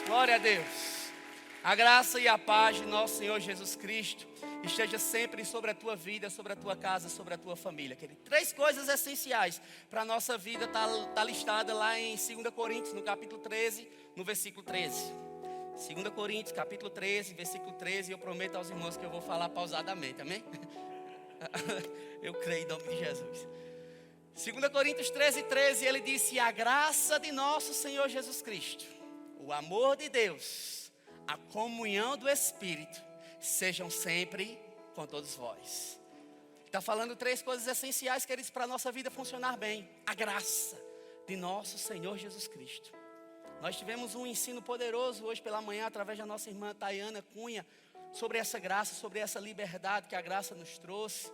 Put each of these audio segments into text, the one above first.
Glória a Deus. A graça e a paz de nosso Senhor Jesus Cristo esteja sempre sobre a tua vida, sobre a tua casa, sobre a tua família, querido. 3 coisas essenciais para a nossa vida tá listada lá em 2 Coríntios, no capítulo 13, no versículo 13. 2 Coríntios, capítulo 13, versículo 13. E eu prometo aos irmãos que eu vou falar pausadamente, amém? Eu creio em nome de Jesus. 2 Coríntios 13, 13, ele disse: a graça de nosso Senhor Jesus Cristo, o amor de Deus, a comunhão do Espírito, sejam sempre com todos vós. Está falando 3 coisas essenciais, queridos, para a nossa vida funcionar bem. A graça de nosso Senhor Jesus Cristo. Nós tivemos um ensino poderoso hoje pela manhã, através da nossa irmã Tayana Cunha, sobre essa graça, sobre essa liberdade que a graça nos trouxe.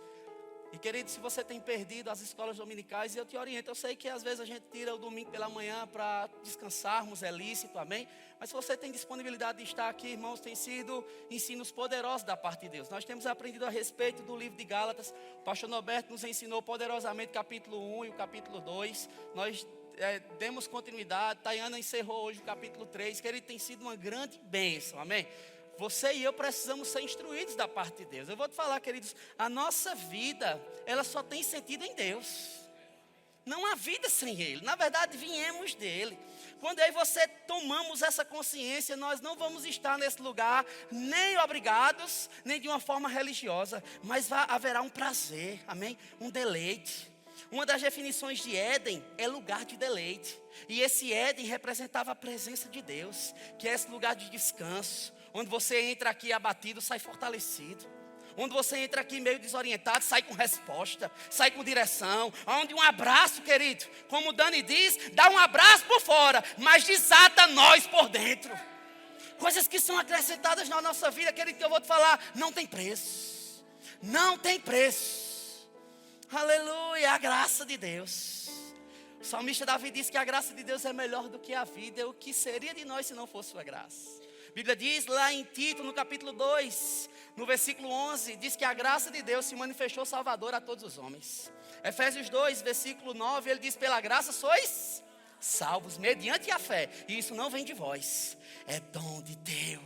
E querido, se você tem perdido as escolas dominicais, eu te oriento. Eu sei que às vezes a gente tira o domingo pela manhã para descansarmos, é lícito, amém? Mas se você tem disponibilidade de estar aqui, irmãos, tem sido ensinos poderosos da parte de Deus. Nós temos aprendido a respeito do livro de Gálatas. O pastor Norberto nos ensinou poderosamente o capítulo 1 e o capítulo 2. Nós demos continuidade. Tayana encerrou hoje o capítulo 3. Querido, tem sido uma grande bênção, amém? Você e eu precisamos ser instruídos da parte de Deus. Eu vou te falar, queridos, a nossa vida, ela só tem sentido em Deus. Não há vida sem Ele. Na verdade, viemos dEle. Quando eu e você tomamos essa consciência, nós não vamos estar nesse lugar nem obrigados, nem de uma forma religiosa, mas haverá um prazer, amém? Um deleite. Uma das definições de Éden é lugar de deleite. E esse Éden representava a presença de Deus, que é esse lugar de descanso, onde você entra aqui abatido, sai fortalecido. Onde você entra aqui meio desorientado, sai com resposta, sai com direção. Onde um abraço, querido, como o Dani diz, dá um abraço por fora, mas desata nós por dentro. Coisas que são acrescentadas na nossa vida, querido, que eu vou te falar, não tem preço. Não tem preço. Aleluia, a graça de Deus. O salmista Davi disse que a graça de Deus é melhor do que a vida. O que seria de nós se não fosse sua graça? A Bíblia diz lá em Tito, no capítulo 2, no versículo 11, diz que a graça de Deus se manifestou salvadora a todos os homens. Efésios 2, versículo 9, ele diz: pela graça sois salvos, mediante a fé. E isso não vem de vós, é dom de Deus.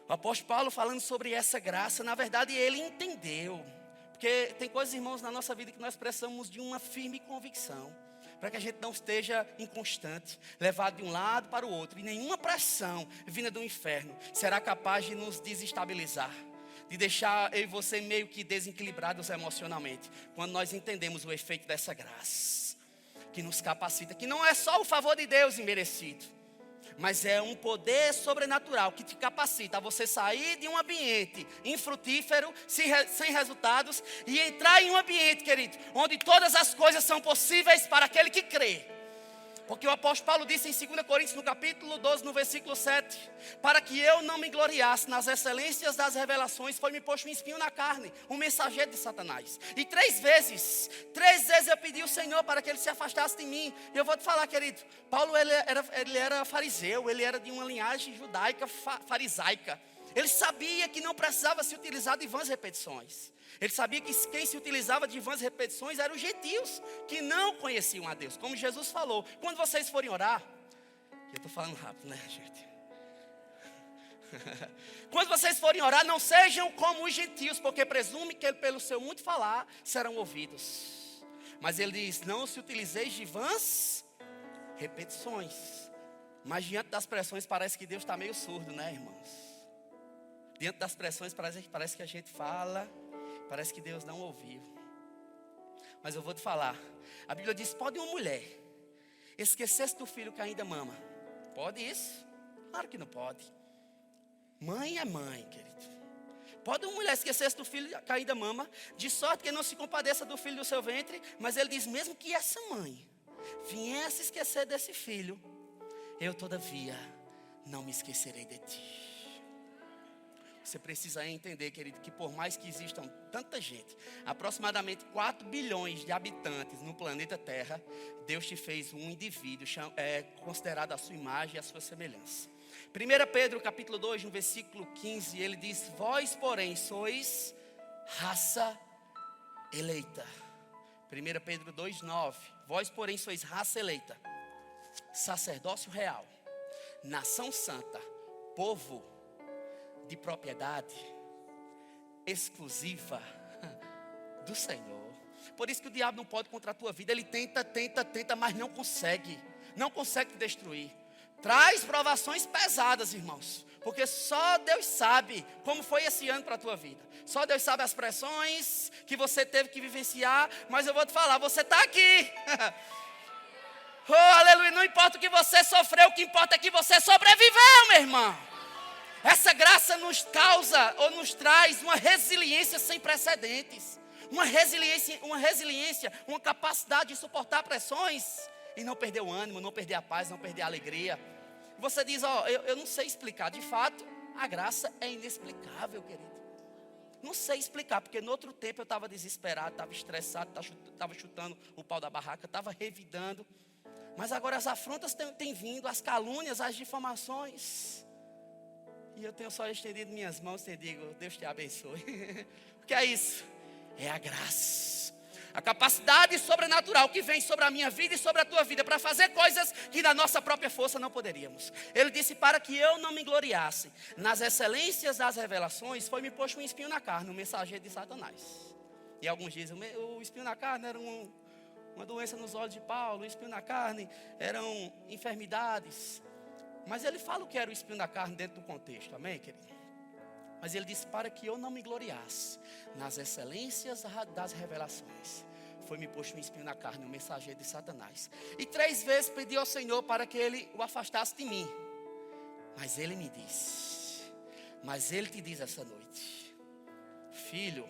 O apóstolo Paulo falando sobre essa graça, na verdade ele entendeu. Porque tem coisas, irmãos, na nossa vida que nós precisamos de uma firme convicção, para que a gente não esteja inconstante, levado de um lado para o outro. E nenhuma pressão vinda do inferno será capaz de nos desestabilizar, de deixar eu e você meio que desequilibrados emocionalmente, quando nós entendemos o efeito dessa graça, que nos capacita, que não é só o favor de Deus imerecido, mas é um poder sobrenatural que te capacita a você sair de um ambiente infrutífero, sem resultados, e entrar em um ambiente, querido, onde todas as coisas são possíveis para aquele que crê. Porque o apóstolo Paulo disse em 2 Coríntios, no capítulo 12, no versículo 7, para que eu não me gloriasse nas excelências das revelações, foi me posto um espinho na carne, um mensageiro de Satanás. E 3 vezes eu pedi ao Senhor para que ele se afastasse de mim. E eu vou te falar, querido, Paulo ele era fariseu, ele era de uma linhagem judaica farisaica. Ele sabia que não precisava se utilizar de vãs repetições. Ele sabia que quem se utilizava de vãs repetições eram os gentios, que não conheciam a Deus. Como Jesus falou, quando vocês forem orar, eu estou falando rápido, né, gente? Quando vocês forem orar, não sejam como os gentios, porque presume que pelo seu muito falar serão ouvidos. Mas ele diz, não se utilizeis de vãs repetições. Mas diante das pressões parece que Deus está meio surdo, né, irmãos? Diante das pressões parece que a gente fala, parece que Deus não ouviu. Mas eu vou te falar, a Bíblia diz, pode uma mulher esquecer-se do filho que ainda mama? Pode isso? Claro que não pode. Mãe é mãe, querido. Pode uma mulher esquecer-se do filho que ainda mama, de sorte que não se compadeça do filho do seu ventre. Mas ele diz, mesmo que essa mãe viesse esquecer desse filho, eu todavia não me esquecerei de ti. Você precisa entender, querido, que por mais que existam tanta gente, aproximadamente 4 bilhões de habitantes no planeta Terra, Deus te fez um indivíduo considerado a sua imagem e a sua semelhança. 1 Pedro capítulo 2, no versículo 15, ele diz, vós porém sois raça eleita. 1 Pedro 2, 9, vós porém sois raça eleita, sacerdócio real, nação santa, povo de propriedade exclusiva do Senhor. Por isso que o diabo não pode contra a tua vida. Ele tenta, mas não consegue. Não consegue te destruir. Traz provações pesadas, irmãos. Porque só Deus sabe como foi esse ano para a tua vida. Só Deus sabe as pressões que você teve que vivenciar. Mas eu vou te falar, você está aqui. Oh, aleluia, não importa o que você sofreu, o que importa é que você sobreviveu, meu irmão. Essa graça nos causa ou nos traz uma resiliência sem precedentes. Uma resiliência, uma capacidade de suportar pressões e não perder o ânimo, não perder a paz, não perder a alegria. Você diz, eu não sei explicar. De fato, a graça é inexplicável, querido. Não sei explicar, porque no outro tempo eu estava desesperado, estava estressado, estava chutando o pau da barraca, estava revidando. Mas agora as afrontas têm vindo, as calúnias, as difamações. E eu tenho só estendido minhas mãos e digo, Deus te abençoe. O que é isso? É a graça. A capacidade sobrenatural que vem sobre a minha vida e sobre a tua vida para fazer coisas que na nossa própria força não poderíamos. Ele disse, para que eu não me gloriasse nas excelências das revelações, foi-me posto um espinho na carne, um mensageiro de Satanás. E alguns dizem, o espinho na carne era uma doença nos olhos de Paulo, o espinho na carne eram enfermidades. Mas ele fala o que era o espinho na carne dentro do contexto, amém, querido? Mas ele disse, para que eu não me gloriasse nas excelências das revelações, foi-me posto um espinho na carne, um mensageiro de Satanás. E 3 vezes pedi ao Senhor para que ele o afastasse de mim. Mas ele me disse, mas ele te diz essa noite, filho,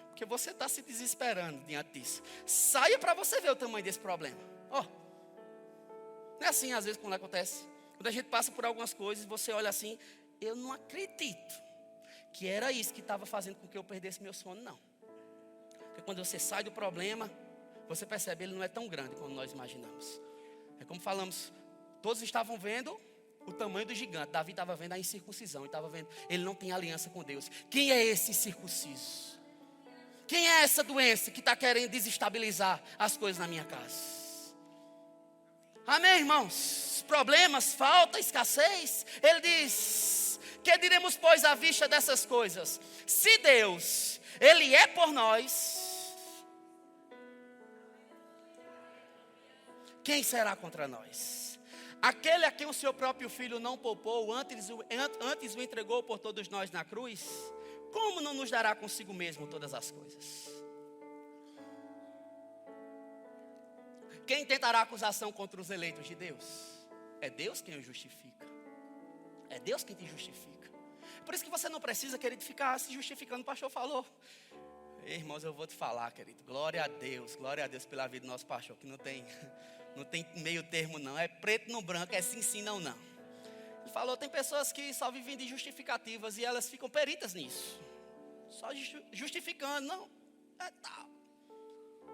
porque você está se desesperando diante disso. Saia para você ver o tamanho desse problema. Não é assim às vezes quando acontece. Quando a gente passa por algumas coisas, você olha assim, eu não acredito que era isso que estava fazendo com que eu perdesse meu sono, não. Porque quando você sai do problema, você percebe, ele não é tão grande como nós imaginamos. É como falamos, todos estavam vendo o tamanho do gigante. Davi estava vendo a incircuncisão, ele não tem aliança com Deus. Quem é esse incircunciso? Quem é essa doença que está querendo desestabilizar as coisas na minha casa? Amém, irmãos? Problemas, falta, escassez. Ele diz, que diremos, pois, à vista dessas coisas? Se Deus, Ele é por nós, quem será contra nós? Aquele a quem o seu próprio Filho não poupou, antes o entregou por todos nós na cruz, como não nos dará consigo mesmo todas as coisas? Quem tentará acusação contra os eleitos de Deus? É Deus quem os justifica. É Deus quem te justifica. Por isso que você não precisa, querido, ficar se justificando. O pastor falou. Irmãos, eu vou te falar, querido. Glória a Deus pela vida do nosso pastor. Que não tem meio termo não. É preto no branco, é sim, não. Ele falou, tem pessoas que só vivem de justificativas e elas ficam peritas nisso. Só justificando, não. É tal.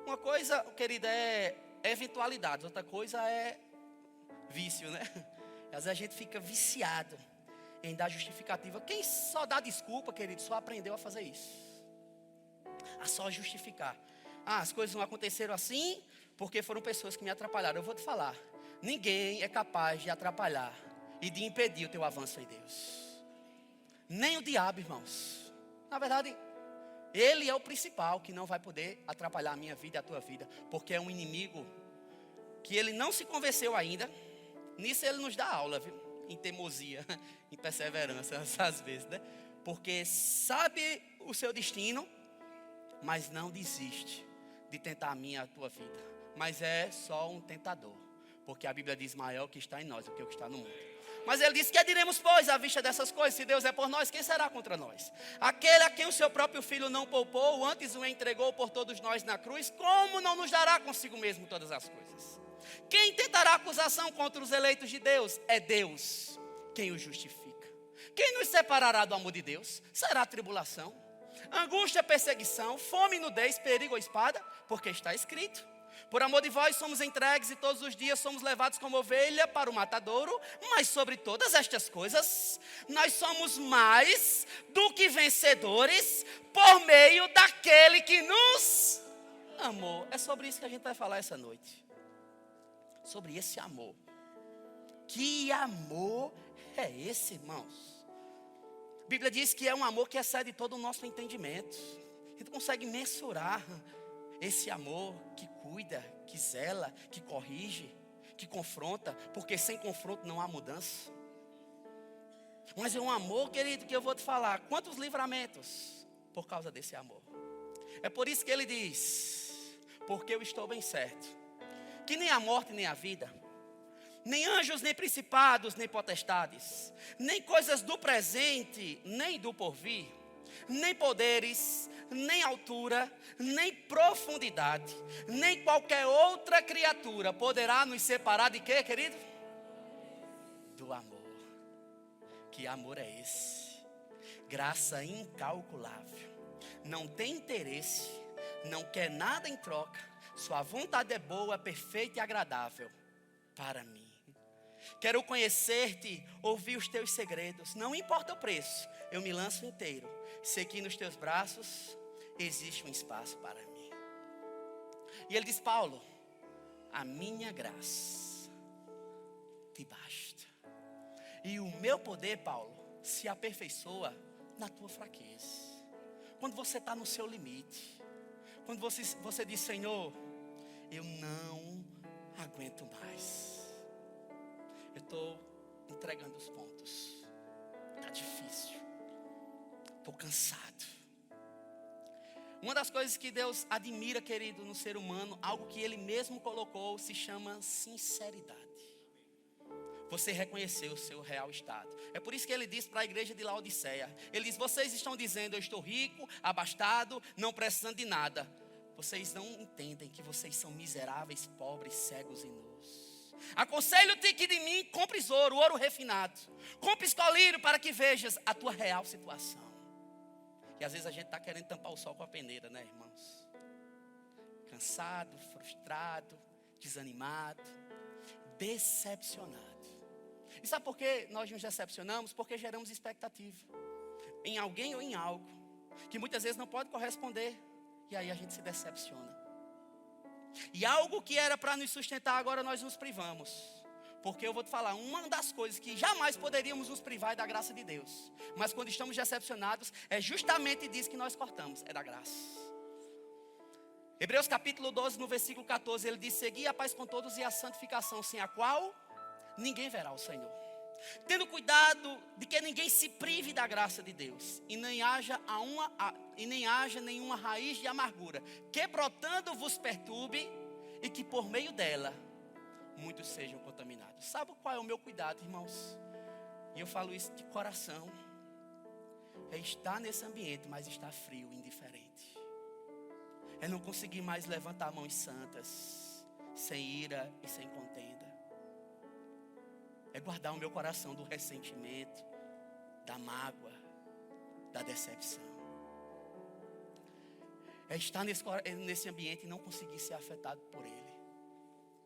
Uma coisa, querida, é eventualidades, outra coisa é vício, né? Às vezes a gente fica viciado em dar justificativa. Quem só dá desculpa, querido, só aprendeu a fazer isso. A só justificar. As coisas não aconteceram assim porque foram pessoas que me atrapalharam. Eu vou te falar, ninguém é capaz de atrapalhar e de impedir o teu avanço em Deus. Nem o diabo, irmãos. Na verdade, ele é o principal que não vai poder atrapalhar a minha vida e a tua vida. Porque é um inimigo que ele não se convenceu ainda. Nisso ele nos dá aula, viu? Em teimosia, em perseverança, às vezes, né? Porque sabe o seu destino, mas não desiste de tentar a minha e a tua vida. Mas é só um tentador. Porque a Bíblia diz, maior que está em nós do que o que está no mundo. Mas ele disse, que diremos, pois, à vista dessas coisas? Se Deus é por nós, quem será contra nós? Aquele a quem o seu próprio Filho não poupou, antes o entregou por todos nós na cruz, como não nos dará consigo mesmo todas as coisas? Quem tentará acusação contra os eleitos de Deus? É Deus quem os justifica. Quem nos separará do amor de Deus? Será tribulação, angústia, perseguição, fome, nudez, perigo ou espada? Porque está escrito, por amor de vós somos entregues e todos os dias somos levados como ovelha para o matadouro. Mas sobre todas estas coisas, nós somos mais do que vencedores por meio daquele que nos amou. É sobre isso que a gente vai falar essa noite. Sobre esse amor. Que amor é esse, irmãos? A Bíblia diz que é um amor que excede todo o nosso entendimento. A gente consegue mensurar esse amor que cuida, que zela, que corrige, que confronta, porque sem confronto não há mudança. Mas é um amor, querido, que eu vou te falar. Quantos livramentos por causa desse amor? É por isso que ele diz: porque eu estou bem certo, que nem a morte nem a vida, nem anjos, nem principados, nem potestades, nem coisas do presente, nem do porvir, nem poderes, nem altura, nem profundidade, nem qualquer outra criatura poderá nos separar de quê, querido? Do amor. Que amor é esse? Graça incalculável. Não tem interesse, não quer nada em troca. Sua vontade é boa, perfeita e agradável para mim. Quero conhecer-te, ouvir os teus segredos. Não importa o preço, eu me lanço inteiro. Sei que nos teus braços existe um espaço para mim. E ele diz: Paulo, a minha graça te basta. E o meu poder, Paulo, se aperfeiçoa na tua fraqueza. Quando você está no seu limite. Quando você diz: Senhor, eu não aguento mais. Eu estou entregando os pontos. Está difícil. Estou cansado. Uma das coisas que Deus admira, querido, no ser humano, algo que Ele mesmo colocou, se chama sinceridade. Você reconheceu o seu real estado. É por isso que ele diz para a igreja de Laodiceia: ele diz: vocês estão dizendo, eu estou rico, abastado, não precisando de nada. Vocês não entendem que vocês são miseráveis, pobres, cegos e nus. Aconselho-te que de mim compres ouro, ouro refinado. Compres colírio para que vejas a tua real situação. E às vezes a gente está querendo tampar o sol com a peneira, né, irmãos? Cansado, frustrado, desanimado, decepcionado. E sabe por que nós nos decepcionamos? Porque geramos expectativa em alguém ou em algo que muitas vezes não pode corresponder. E aí a gente se decepciona. E algo que era para nos sustentar, agora nós nos privamos. Porque eu vou te falar, uma das coisas que jamais poderíamos nos privar é da graça de Deus. Mas quando estamos decepcionados, é justamente disso que nós cortamos, é da graça. Hebreus capítulo 12, no versículo 14, ele diz: segui a paz com todos e a santificação, sem a qual ninguém verá o Senhor. Tendo cuidado de que ninguém se prive da graça de Deus, e nem haja nenhuma raiz de amargura, que brotando vos perturbe, e que por meio dela muitos sejam contaminados. Sabe qual é o meu cuidado, irmãos? E eu falo isso de coração. É estar nesse ambiente, mas estar frio, indiferente. É não conseguir mais levantar mãos santas, sem ira e sem contenda. É guardar o meu coração do ressentimento, da mágoa, da decepção. É estar nesse ambiente e não conseguir ser afetado por ele.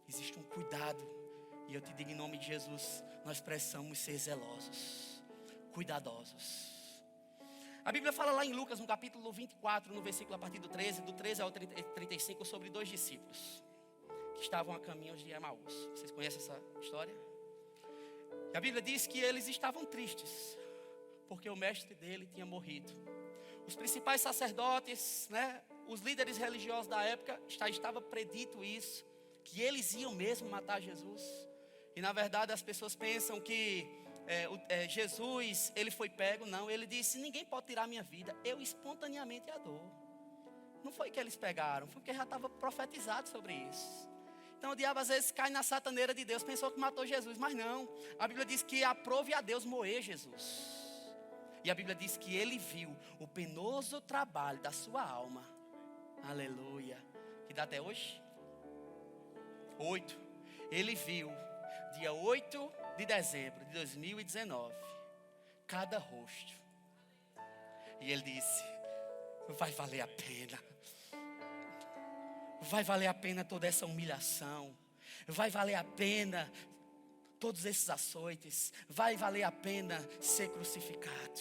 Existe um cuidado. E eu te digo em nome de Jesus, nós precisamos ser zelosos, cuidadosos. A Bíblia fala lá em Lucas, no capítulo 24, no versículo a partir do 13 ao 35, sobre 2 discípulos que estavam a caminho de Emaús. Vocês conhecem essa história? E a Bíblia diz que eles estavam tristes, porque o mestre dele tinha morrido. Os principais sacerdotes, né, os líderes religiosos da época, estava predito isso, que eles iam mesmo matar Jesus. E na verdade as pessoas pensam que Jesus, ele foi pego. Não, ele disse: ninguém pode tirar a minha vida, eu espontaneamente a dou. Não foi que eles pegaram, foi porque já estava profetizado sobre isso. Então o diabo às vezes cai na sataneira de Deus, pensou que matou Jesus, mas não. A Bíblia diz que aprove a Deus moer Jesus. E a Bíblia diz que ele viu o penoso trabalho da sua alma. Aleluia. Que dá até hoje? 8. Ele viu, dia 8 de dezembro de 2019, cada rosto. E ele disse: vai valer a pena. Vai valer a pena toda essa humilhação. Vai valer a pena todos esses açoites. Vai valer a pena ser crucificado.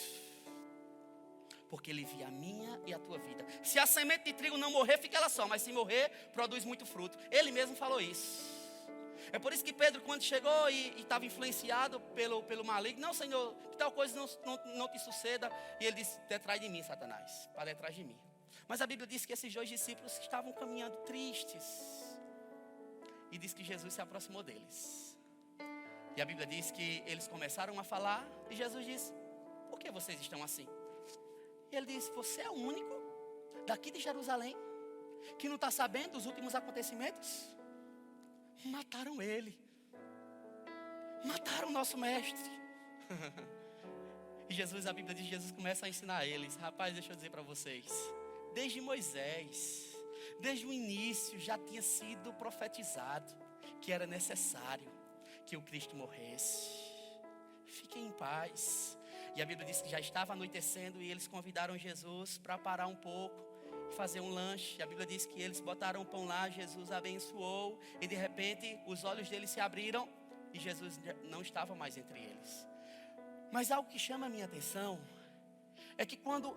Porque ele via a minha e a tua vida. Se a semente de trigo não morrer, fica ela só. Mas se morrer, produz muito fruto. Ele mesmo falou isso. É por isso que Pedro, quando chegou e estava influenciado pelo maligno, não, Senhor, que tal coisa não te suceda. E ele disse, detrás de mim, Satanás, para detrás de mim. Mas a Bíblia diz que esses 2 discípulos estavam caminhando tristes. E diz que Jesus se aproximou deles. E a Bíblia diz que eles começaram a falar. E Jesus disse, por que vocês estão assim? E ele disse, você é o único daqui de Jerusalém que não está sabendo dos últimos acontecimentos? Mataram ele. Mataram o nosso mestre. E Jesus, a Bíblia diz que Jesus começa a ensinar eles. Rapaz, deixa eu dizer para vocês. Desde Moisés, desde o início já tinha sido profetizado que era necessário que o Cristo morresse. Fiquem em paz. E a Bíblia diz que já estava anoitecendo e eles convidaram Jesus para parar um pouco, fazer um lanche. A Bíblia diz que eles botaram o pão lá, Jesus abençoou e de repente os olhos deles se abriram e Jesus não estava mais entre eles. Mas algo que chama a minha atenção é que quando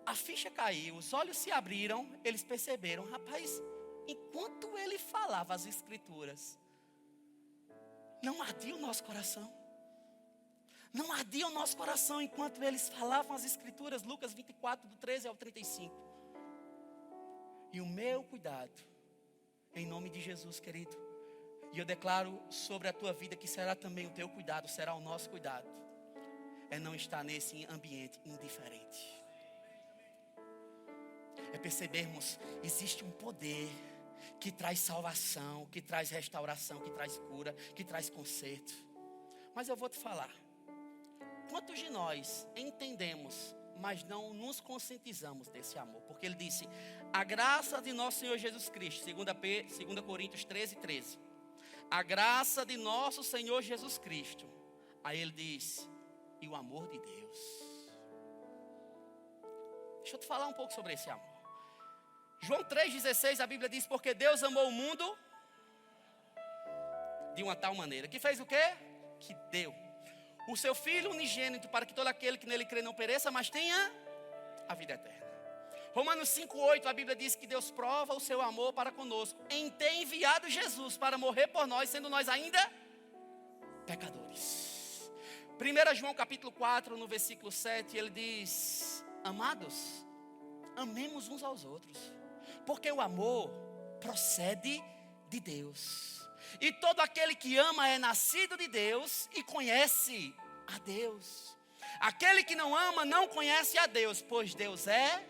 a ficha caiu, os olhos se abriram, eles perceberam, rapaz, enquanto ele falava as escrituras, não ardia o nosso coração. Não ardia o nosso coração enquanto eles falavam as escrituras. Lucas 24, do 13 ao 35. E o meu cuidado, em nome de Jesus, querido, e eu declaro sobre a tua vida que será também o teu cuidado, será o nosso cuidado, é não estar nesse ambiente indiferente. É percebermos, existe um poder que traz salvação, que traz restauração, que traz cura, que traz conserto. Mas eu vou te falar, quantos de nós entendemos, mas não nos conscientizamos desse amor? Porque ele disse, a graça de nosso Senhor Jesus Cristo, 2 Coríntios 13, 13. A graça de nosso Senhor Jesus Cristo. Aí ele diz, e o amor de Deus. Deixa eu te falar um pouco sobre esse amor. João 3,16, a Bíblia diz, porque Deus amou o mundo de uma tal maneira. Que fez o quê? Que deu o seu Filho unigênito para que todo aquele que nele crê não pereça, mas tenha a vida eterna. Romanos 5,8, a Bíblia diz que Deus prova o seu amor para conosco em ter enviado Jesus para morrer por nós, sendo nós ainda pecadores. 1 João capítulo 4, no versículo 7, ele diz, amados, amemos uns aos outros, porque o amor procede de Deus. E todo aquele que ama é nascido de Deus e conhece a Deus. Aquele que não ama não conhece a Deus, pois Deus é.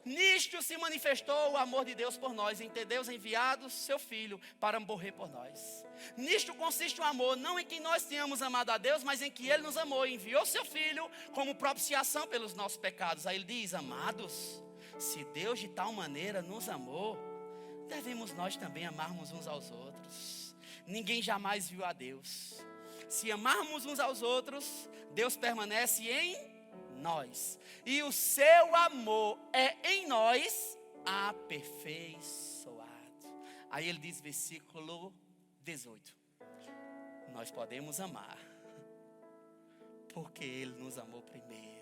Nisto se manifestou o amor de Deus por nós, em ter Deus enviado seu Filho para morrer por nós. Nisto consiste o amor, não em que nós tenhamos amado a Deus, mas em que Ele nos amou e enviou seu Filho como propiciação pelos nossos pecados. Aí ele diz, amados, se Deus de tal maneira nos amou, devemos nós também amarmos uns aos outros. Ninguém jamais viu a Deus. Se amarmos uns aos outros, Deus permanece em nós. E o seu amor é em nós aperfeiçoado. Aí ele diz, versículo 18. Nós podemos amar, porque Ele nos amou primeiro.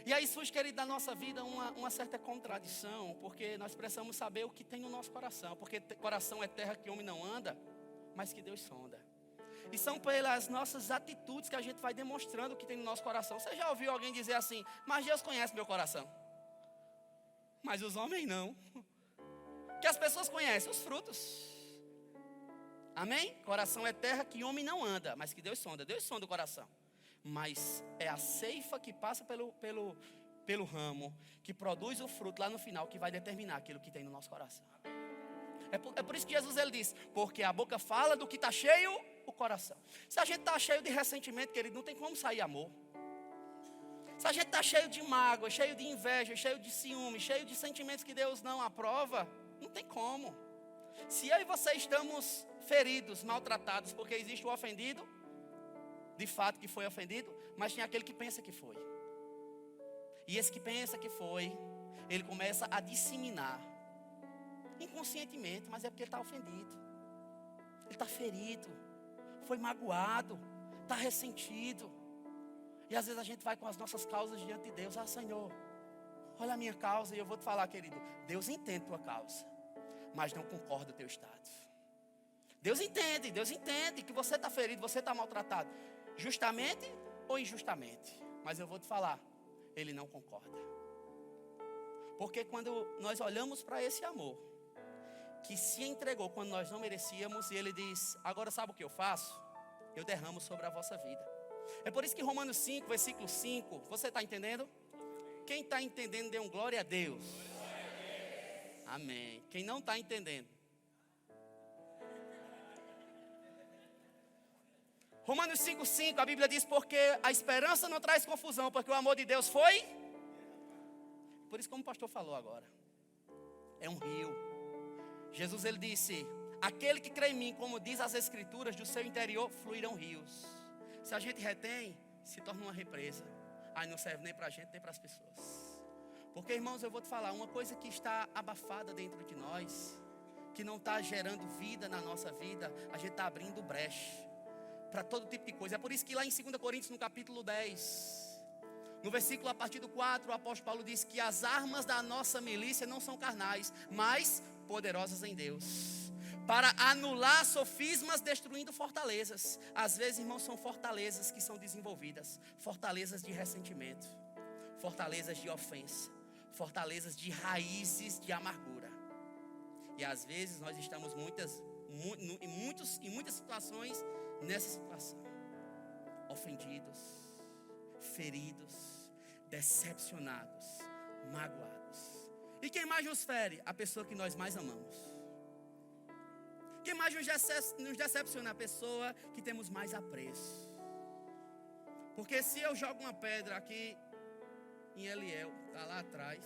E aí surge, querido, na nossa vida uma certa contradição, porque nós precisamos saber o que tem no nosso coração. Porque coração é terra que homem não anda, mas que Deus sonda. E são pelas nossas atitudes que a gente vai demonstrando o que tem no nosso coração. Você já ouviu alguém dizer assim, mas Deus conhece meu coração? Mas os homens não. Que as pessoas conhecem os frutos. Amém? Coração é terra que homem não anda, mas que Deus sonda. Deus sonda o coração. Mas é a ceifa que passa pelo ramo, que produz o fruto lá no final, que vai determinar aquilo que tem no nosso coração. É por isso que Jesus ele diz, porque a boca fala do que está cheio o coração. Se a gente está cheio de ressentimento, querido, não tem como sair amor. Se a gente está cheio de mágoa, cheio de inveja, cheio de ciúme, cheio de sentimentos que Deus não aprova, não tem como. Se eu e você estamos feridos, maltratados, porque existe o ofendido, de fato que foi ofendido, mas tem aquele que pensa que foi. E esse que pensa que foi, ele começa a disseminar, inconscientemente, mas é porque ele está ofendido. Ele está ferido, foi magoado, está ressentido. E às vezes a gente vai com as nossas causas diante de Deus. Ah, Senhor, olha a minha causa. E eu vou te falar, querido, Deus entende tua causa. mas não concorda o teu estado. Deus entende que você está ferido, você está maltratado, justamente ou injustamente. Mas eu vou te falar, Ele não concorda. Porque quando nós olhamos para esse amor, que se entregou quando nós não merecíamos, e Ele diz, agora sabe o que eu faço? Eu derramo sobre a vossa vida. É por isso que Romanos 5, versículo 5, você está entendendo? Quem está entendendo, dê um glória a Deus. Amém. Quem não está entendendo, Romanos 5,5, a Bíblia diz, porque a esperança não traz confusão, porque o amor de Deus foi. Por isso, como o pastor falou agora, é um rio. Jesus, ele disse, aquele que crê em mim, como diz as escrituras, do seu interior fluirão rios. Se a gente retém, se torna uma represa. Aí não serve nem para a gente, nem para as pessoas. Porque, irmãos, eu vou te falar, uma coisa que está abafada dentro de nós, que não está gerando vida na nossa vida, a gente está abrindo brecha para todo tipo de coisa. É por isso que lá em 2 Coríntios, no capítulo 10, no versículo a partir do 4, o apóstolo Paulo diz que as armas da nossa milícia não são carnais, mas poderosas em Deus, para anular sofismas, destruindo fortalezas. Às vezes, irmãos, são fortalezas que são desenvolvidas, fortalezas de ressentimento, fortalezas de ofensa, fortalezas de raízes de amargura. E às vezes nós estamos em muitas situações nessa situação, ofendidos, feridos, decepcionados, magoados. E quem mais nos fere? A pessoa que nós mais amamos. Quem mais nos decepciona? A pessoa que temos mais apreço. Porque se eu jogo uma pedra aqui em Eliel, está lá atrás,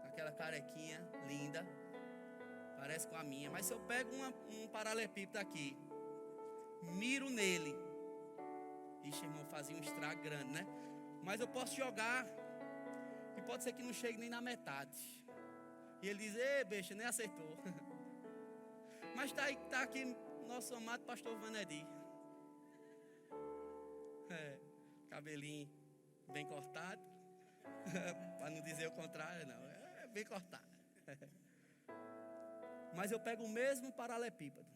aquela carequinha linda, parece com a minha, mas se eu pego um paralelepípedo aqui, miro nele, ixi, irmão, fazia um estrago grande, né? Mas eu posso jogar e pode ser que não chegue nem na metade. E ele diz, ei, beixa, nem acertou. Mas tá aqui nosso amado pastor Vanedi. Cabelinho bem cortado. Para não dizer o contrário, não. É bem cortado. Mas eu pego o mesmo paralelepípedo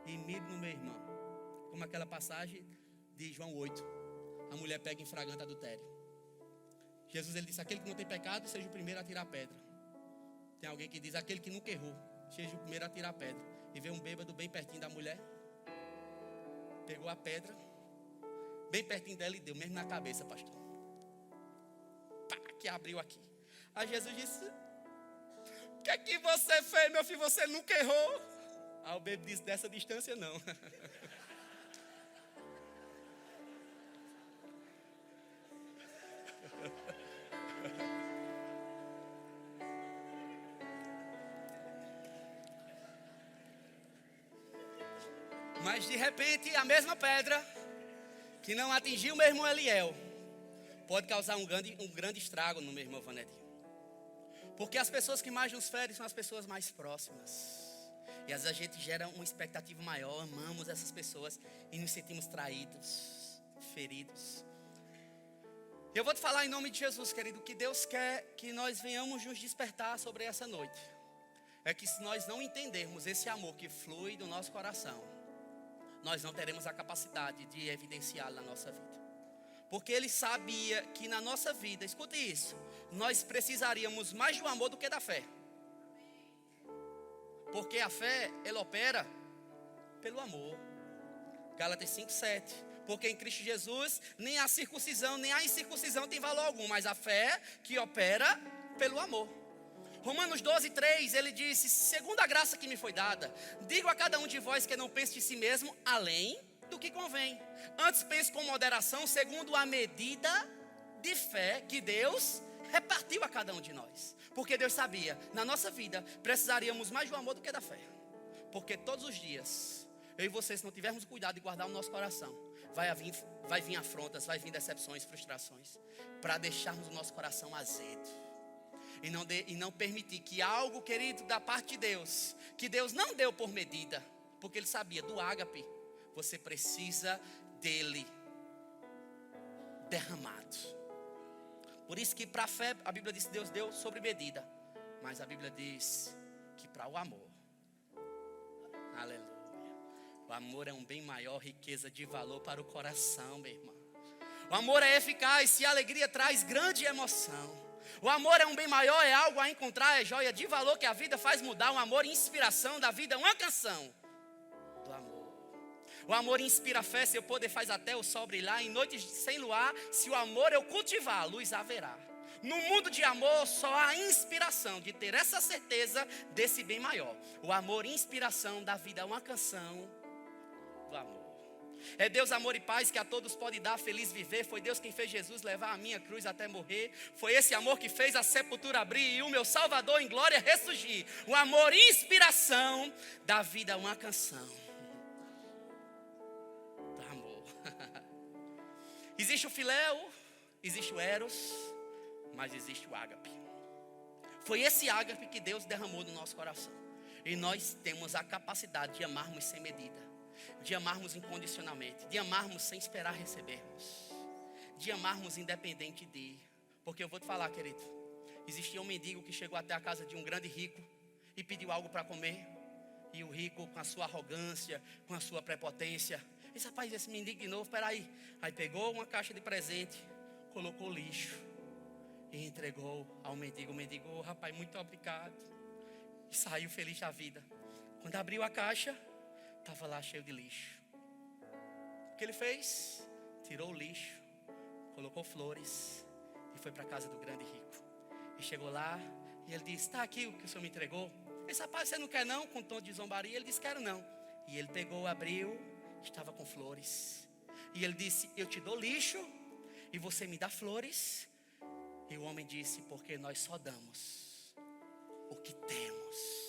e miro no meu irmão. Como aquela passagem de João 8. A mulher pega em flagrante adultério. Jesus, ele disse, aquele que não tem pecado, seja o primeiro a tirar a pedra. Tem alguém que diz, aquele que nunca errou, seja o primeiro a tirar a pedra. E vê um bêbado bem pertinho da mulher. Pegou a pedra, bem pertinho dela e deu, mesmo na cabeça, pastor. Pá, que abriu aqui. Aí Jesus disse, o que é que você fez, meu filho? Você nunca errou. Aí o bêbado disse, dessa distância não. Mas de repente a mesma pedra que não atingiu o meu irmão Eliel pode causar um grande estrago no meu irmão Vanedi. Porque as pessoas que mais nos ferem são as pessoas mais próximas. E às vezes a gente gera uma expectativa maior, amamos essas pessoas e nos sentimos traídos, feridos. Eu vou te falar em nome de Jesus, querido, que Deus quer que nós venhamos nos despertar sobre essa noite. É que se nós não entendermos esse amor que flui do nosso coração, nós não teremos a capacidade de evidenciá-lo na nossa vida. Porque Ele sabia que na nossa vida, escute isso, nós precisaríamos mais do amor do que da fé. Porque a fé, ela opera pelo amor. Gálatas 5:7. Porque em Cristo Jesus, nem a circuncisão, nem a incircuncisão tem valor algum, mas a fé que opera pelo amor. Romanos 12:3, ele disse, segundo a graça que me foi dada, digo a cada um de vós que não pense de si mesmo, além do que convém. Antes pense com moderação, segundo a medida de fé que Deus repartiu a cada um de nós. Porque Deus sabia, na nossa vida, precisaríamos mais do amor do que da fé. Porque todos os dias, eu e você, se não tivermos cuidado de guardar o nosso coração, vai vir afrontas, vai vir decepções, frustrações, para deixarmos o nosso coração azedo. E não permitir que algo, querido, da parte de Deus, que Deus não deu por medida, porque Ele sabia, do ágape, você precisa dele derramado. Por isso que para a fé, a Bíblia diz que Deus deu sobre medida, mas a Bíblia diz que para o amor. Aleluia. O amor é um bem maior, riqueza de valor para o coração, meu irmão. O amor é eficaz e a alegria traz grande emoção. O amor é um bem maior, é algo a encontrar, é joia de valor que a vida faz mudar. O amor, inspiração da vida, uma canção do amor. O amor inspira fé, seu poder faz até o sol brilhar. Em noites sem luar, se o amor eu cultivar, a luz haverá. No mundo de amor, só há inspiração de ter essa certeza desse bem maior. O amor, inspiração da vida, uma canção do amor. É Deus, amor e paz que a todos pode dar feliz viver. Foi Deus quem fez Jesus levar a minha cruz até morrer. Foi esse amor que fez a sepultura abrir e o meu Salvador em glória ressurgir. O amor, inspiração da vida, uma canção do amor. Existe o filéu, existe o eros, mas existe o ágape. Foi esse ágape que Deus derramou no nosso coração. E nós temos a capacidade de amarmos sem medida, de amarmos incondicionalmente, de amarmos sem esperar recebermos, de amarmos independente de. Porque eu vou te falar, querido, existia um mendigo que chegou até a casa de um grande rico e pediu algo para comer. E o rico, com a sua arrogância, com a sua prepotência, disse: rapaz, esse mendigo de novo, peraí. Aí pegou uma caixa de presente, colocou lixo e entregou ao mendigo. O mendigo: oh, rapaz, muito obrigado. E saiu feliz da vida. Quando abriu a caixa, estava lá cheio de lixo. O que ele fez? Tirou o lixo, colocou flores e foi para a casa do grande rico. E chegou lá e ele disse: está aqui o que o senhor me entregou? Ele disse: rapaz, você não quer não? Com um tom de zombaria. Ele disse: quero não. E ele pegou, abriu, estava com flores. E ele disse: eu te dou lixo e você me dá flores. E o homem disse: porque nós só damos o que temos.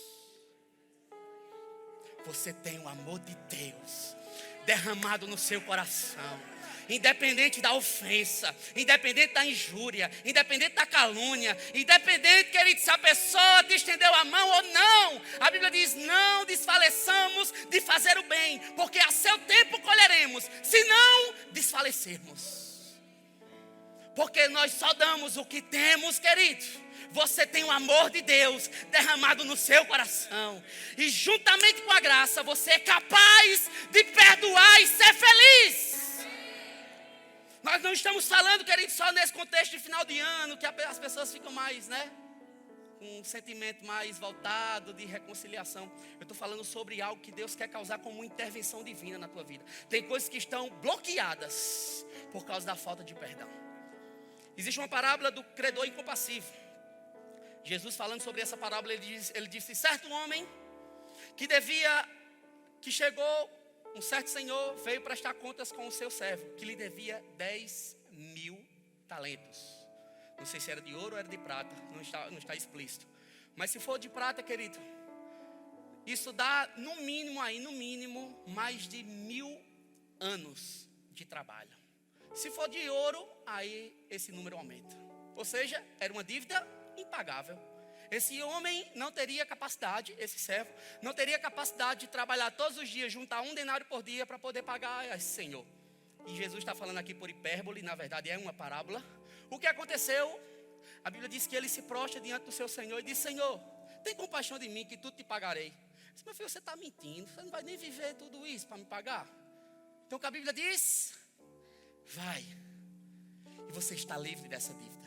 Você tem o amor de Deus derramado no seu coração, independente da ofensa, independente da injúria, independente da calúnia, independente, querido, se a pessoa te estendeu a mão ou não. A Bíblia diz: não desfaleçamos de fazer o bem, porque a seu tempo colheremos, se não desfalecermos. Porque nós só damos o que temos, querido. Você tem o amor de Deus derramado no seu coração. E juntamente com a graça, você é capaz de perdoar e ser feliz. Nós não estamos falando, querido, só nesse contexto de final de ano, que as pessoas ficam mais, com um sentimento mais voltado de reconciliação. Eu estou falando sobre algo que Deus quer causar como uma intervenção divina na tua vida. Tem coisas que estão bloqueadas por causa da falta de perdão. Existe uma parábola do credor incompassivo. Jesus, falando sobre essa parábola, ele disse: certo homem que chegou, um certo senhor veio prestar contas com o seu servo, que lhe devia 10.000 talentos. Não sei se era de ouro ou era de prata, não está explícito. Mas se for de prata, querido, isso dá no mínimo mais de 1.000 anos de trabalho. Se for de ouro, aí esse número aumenta. Ou seja, era uma dívida impagável. Esse homem não teria capacidade, esse servo, não teria capacidade de trabalhar todos os dias, juntar 1 denário por dia para poder pagar a esse senhor. E Jesus está falando aqui por hipérbole, na verdade é uma parábola. O que aconteceu? A Bíblia diz que ele se prostra diante do seu senhor e diz: Senhor, tem compaixão de mim, que tudo te pagarei. Diz: meu filho, você está mentindo, você não vai nem viver tudo isso para me pagar. Então o que a Bíblia diz? Vai, e você está livre dessa dívida.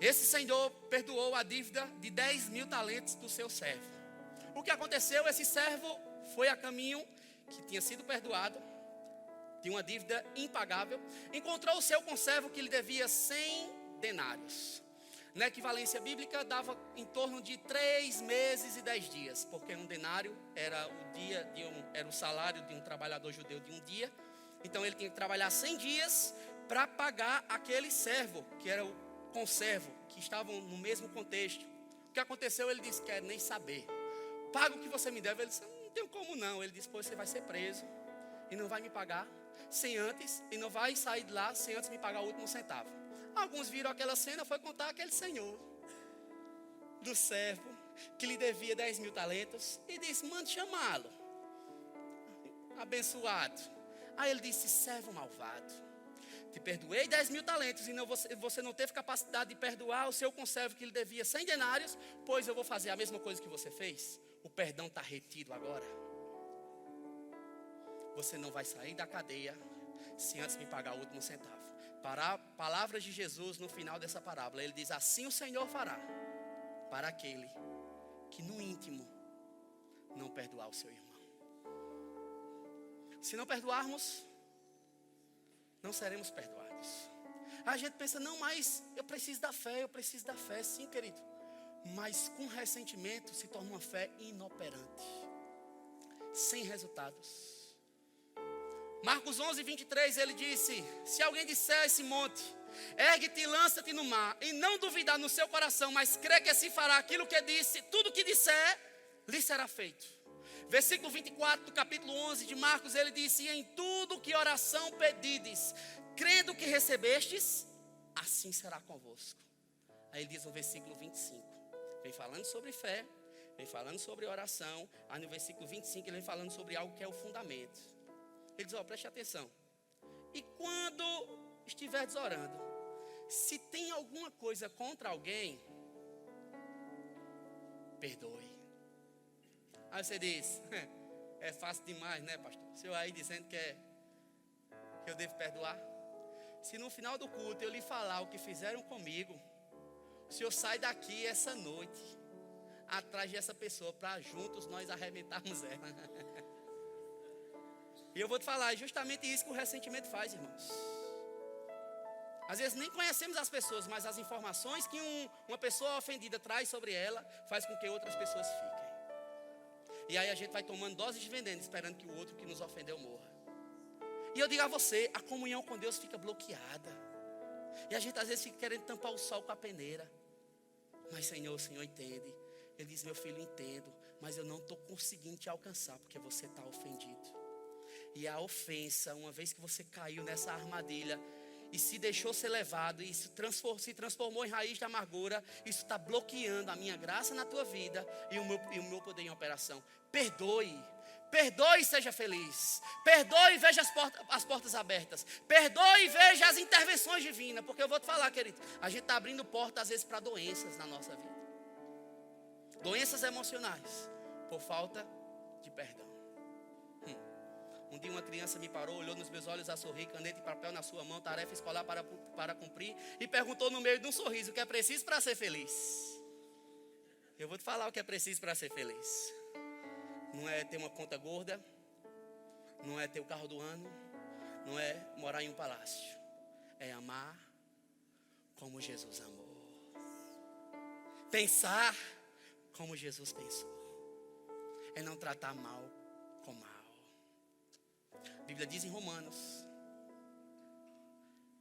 Esse senhor perdoou a dívida de 10.000 talentos do seu servo. O que aconteceu? Esse servo foi a caminho, que tinha sido perdoado, tinha uma dívida impagável, encontrou o seu conservo que lhe devia 100 denários. Na equivalência bíblica dava em torno de 3 meses e 10 dias, porque um denário era o salário de um trabalhador judeu de um dia. Então ele tinha que trabalhar 100 dias para pagar aquele servo, que era o conservo, que estavam no mesmo contexto. O que aconteceu? Ele disse: quer nem saber, paga o que você me deve. Ele disse: não tenho como não. Ele disse: pois você vai ser preso e não vai me pagar sem antes, e não vai sair de lá sem antes me pagar o último centavo. Alguns viram aquela cena, foi contar aquele senhor do servo que lhe devia 10.000 talentos e disse: mande chamá-lo, abençoado. Aí ele disse: servo malvado, te perdoei 10.000 talentos e você não teve capacidade de perdoar o seu conservo que lhe devia 100 denários, pois eu vou fazer a mesma coisa que você fez. O perdão está retido agora. Você não vai sair da cadeia se antes me pagar o último centavo. Palavras de Jesus no final dessa parábola. Ele diz: assim o Senhor fará para aquele que no íntimo não perdoar o seu irmão. Se não perdoarmos, não seremos perdoados. A gente pensa: não, mas eu preciso da fé. Sim, querido. Mas com ressentimento se torna uma fé inoperante, sem resultados. Marcos 11:23, ele disse: se alguém disser a esse monte, ergue-te e lança-te no mar, e não duvidar no seu coração, mas crê que se fará aquilo que disse, tudo que disser, lhe será feito. Versículo 24 do capítulo 11 de Marcos, ele disse: e em tudo que oração pedides, crendo que recebestes, assim será convosco. Aí ele diz no versículo 25, vem falando sobre fé, vem falando sobre oração. Aí no versículo 25 ele vem falando sobre algo que é o fundamento. Ele diz: preste atenção. E quando estiveres orando, se tem alguma coisa contra alguém, perdoe. Aí você diz: é fácil demais, né, pastor? O senhor aí dizendo que eu devo perdoar. Se no final do culto eu lhe falar o que fizeram comigo, o senhor sai daqui essa noite, atrás dessa pessoa, para juntos nós arrebentarmos ela. E eu vou te falar, é justamente isso que o ressentimento faz, irmãos. Às vezes nem conhecemos as pessoas, mas as informações que uma pessoa ofendida traz sobre ela, faz com que outras pessoas fiquem. E aí a gente vai tomando doses de veneno, esperando que o outro que nos ofendeu morra. E eu digo a você, a comunhão com Deus fica bloqueada. E a gente às vezes fica querendo tampar o sol com a peneira. Mas Senhor, o Senhor entende. Ele diz: meu filho, entendo, mas eu não estou conseguindo te alcançar, porque você está ofendido. E a ofensa, uma vez que você caiu nessa armadilha e se deixou ser levado, e se transformou em raiz de amargura, isso está bloqueando a minha graça na tua vida e o meu poder em operação. Perdoe e seja feliz. Perdoe e veja as portas abertas. Perdoe e veja as intervenções divinas. Porque eu vou te falar, querido, a gente está abrindo porta às vezes para doenças na nossa vida. Doenças emocionais, por falta de perdão. Um dia uma criança me parou, olhou nos meus olhos a sorrir, caneta e papel na sua mão, tarefa escolar para cumprir, e perguntou no meio de um sorriso: o que é preciso para ser feliz? Eu vou te falar o que é preciso para ser feliz. Não é ter uma conta gorda, não é ter o carro do ano, não é morar em um palácio. É amar como Jesus amou. Pensar como Jesus pensou. É não tratar mal com mal. A Bíblia diz em Romanos,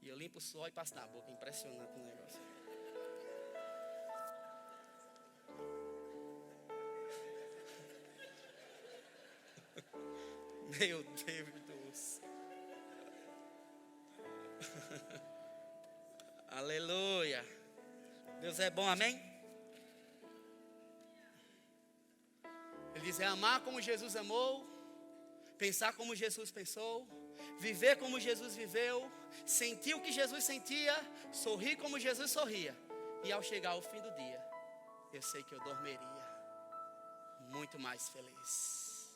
e eu limpo o suor e passo na boca, impressionante o negócio. Meu Deus. Aleluia. Deus é bom, amém? Ele diz: é amar como Jesus amou, pensar como Jesus pensou, viver como Jesus viveu, sentir o que Jesus sentia, sorrir como Jesus sorria. E ao chegar ao fim do dia, eu sei que eu dormiria muito mais feliz.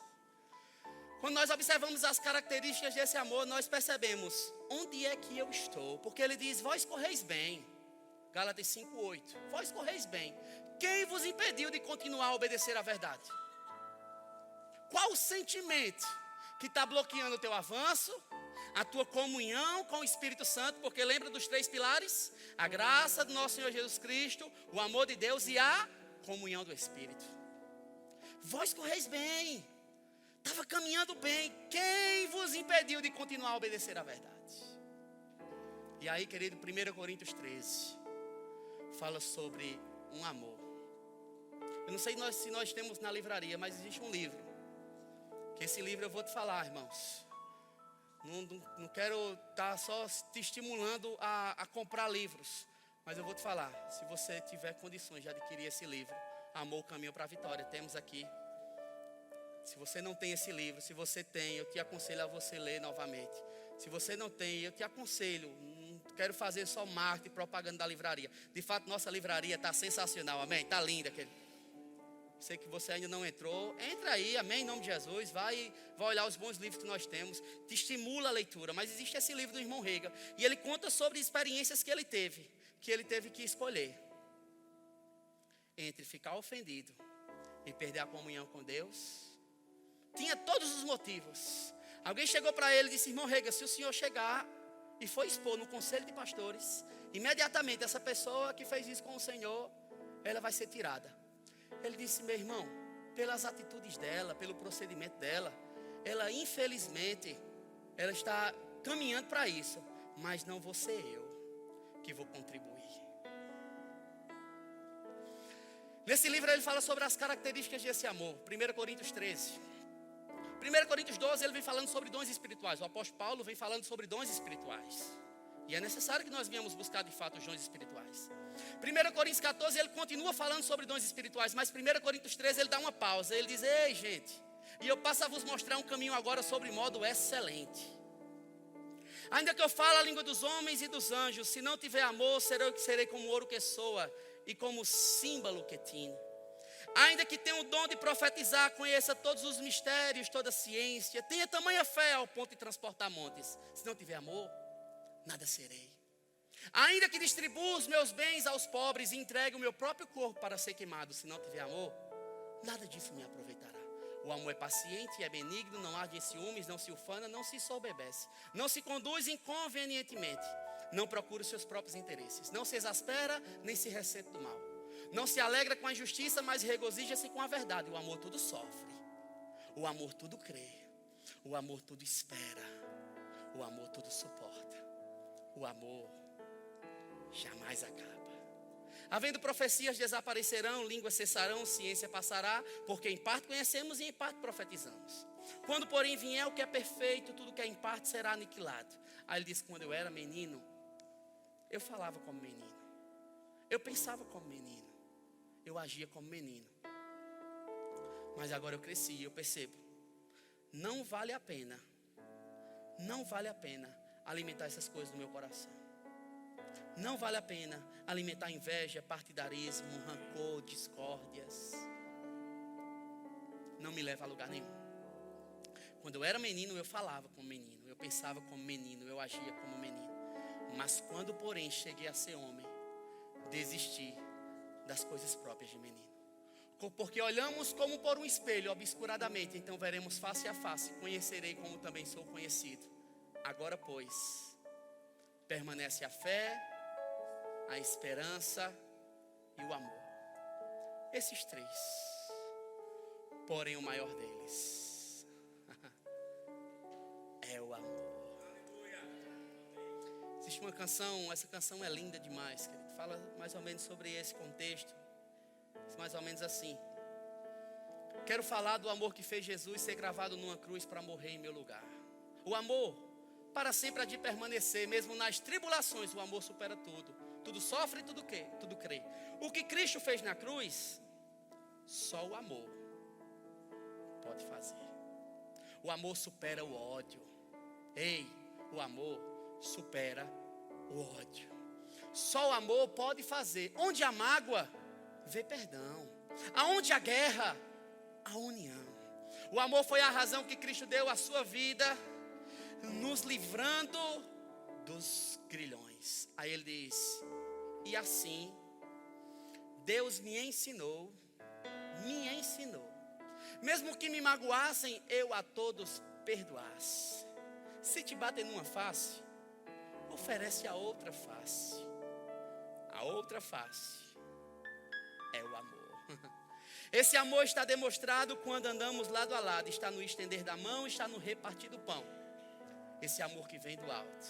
Quando nós observamos as características desse amor, nós percebemos onde é que eu estou. Porque ele diz: vós correis bem. Gálatas 5:8. Vós correis bem. Quem vos impediu de continuar a obedecer à verdade? Qual o sentimento que está bloqueando o teu avanço, a tua comunhão com o Espírito Santo? Porque lembra dos 3 pilares? A graça do nosso Senhor Jesus Cristo, o amor de Deus e a comunhão do Espírito. Vós correis bem. Estava caminhando bem. Quem vos impediu de continuar a obedecer à verdade? E aí, querido, 1 Coríntios 13 fala sobre um amor. Eu não sei se nós temos na livraria, mas existe um livro. Que esse livro eu vou te falar, irmãos. Não quero estar só te estimulando a comprar livros. Mas eu vou te falar, se você tiver condições de adquirir esse livro, Amor, Caminho para a Vitória, temos aqui. Se você não tem esse livro, se você tem, eu te aconselho a você ler novamente. Se você não tem, eu te aconselho. Não quero fazer só marketing e propaganda da livraria. De fato, nossa livraria está sensacional, amém? Está linda. Sei que você ainda não entrou. Entra aí, amém, em nome de Jesus. Vai olhar os bons livros que nós temos. Te estimula a leitura. Mas existe esse livro do irmão Rega. E ele conta sobre experiências que ele teve que escolher entre ficar ofendido e perder a comunhão com Deus. Tinha todos os motivos. Alguém chegou para ele e disse: irmão Rega, se o senhor chegar e for expor no conselho de pastores, imediatamente essa pessoa que fez isso com o Senhor, ela vai ser tirada. Ele disse: meu irmão, pelas atitudes dela, pelo procedimento dela, ela infelizmente, ela está caminhando para isso. Mas não vou ser eu que vou contribuir. Nesse livro ele fala sobre as características desse amor. 1 Coríntios 13. 1 Coríntios 12 ele vem falando sobre dons espirituais. O apóstolo Paulo vem falando sobre dons espirituais. E é necessário que nós venhamos buscar de fato os dons espirituais. 1 Coríntios 14 ele continua falando sobre dons espirituais. Mas 1 Coríntios 13 ele dá uma pausa. Ele diz: ei gente, e eu passo a vos mostrar um caminho agora sobre modo excelente. Ainda que eu fale a língua dos homens e dos anjos, se não tiver amor, serei como ouro que soa e como símbolo que tine. Ainda que tenha o dom de profetizar, conheça todos os mistérios, toda a ciência, tenha tamanha fé ao ponto de transportar montes, se não tiver amor, nada serei. Ainda que distribua os meus bens aos pobres e entregue o meu próprio corpo para ser queimado, se não tiver amor, nada disso me aproveitará. O amor é paciente, é benigno, não arde em ciúmes, não se ufana, não se soberbece, não se conduz inconvenientemente, não procura os seus próprios interesses, não se exaspera, nem se ressente do mal, não se alegra com a injustiça, mas regozija-se com a verdade. O amor tudo sofre, o amor tudo crê, o amor tudo espera, o amor tudo suporta, o amor jamais acaba. Havendo profecias desaparecerão, línguas cessarão, ciência passará, porque em parte conhecemos e em parte profetizamos. Quando porém vier o que é perfeito, tudo que é em parte será aniquilado. Aí ele diz: quando eu era menino, eu falava como menino, eu pensava como menino, eu agia como menino. Mas agora eu cresci e eu percebo, não vale a pena alimentar essas coisas no meu coração. Não vale a pena alimentar inveja, partidarismo, rancor, discórdias. Não me leva a lugar nenhum. Quando eu era menino, eu falava como menino, eu pensava como menino, eu agia como menino. Mas quando, porém, cheguei a ser homem, desisti das coisas próprias de menino. Porque olhamos como por um espelho, obscuradamente, então veremos face a face, conhecerei como também sou conhecido. Agora, pois, permanece a fé, a esperança e o amor. Esses três. Porém o maior deles é o amor. Existe uma canção, essa canção é linda demais, querido. Fala mais ou menos sobre esse contexto. Mais ou menos assim: quero falar do amor que fez Jesus ser gravado numa cruz para morrer em meu lugar. O amor para sempre há de permanecer, mesmo nas tribulações. O amor supera tudo. Tudo sofre, tudo crê. O que Cristo fez na cruz, só o amor pode fazer. O amor supera o ódio. Ei, o amor supera o ódio. Só o amor pode fazer. Onde há mágoa, vê perdão. Aonde há guerra, a união. O amor foi a razão que Cristo deu a sua vida, nos livrando dos grilhões. Aí ele diz: e assim Deus me ensinou, mesmo que me magoassem, eu a todos perdoasse. Se te batem numa face, oferece a outra face. A outra face é o amor. Esse amor está demonstrado quando andamos lado a lado. Está no estender da mão, está no repartir do pão. Esse amor que vem do alto,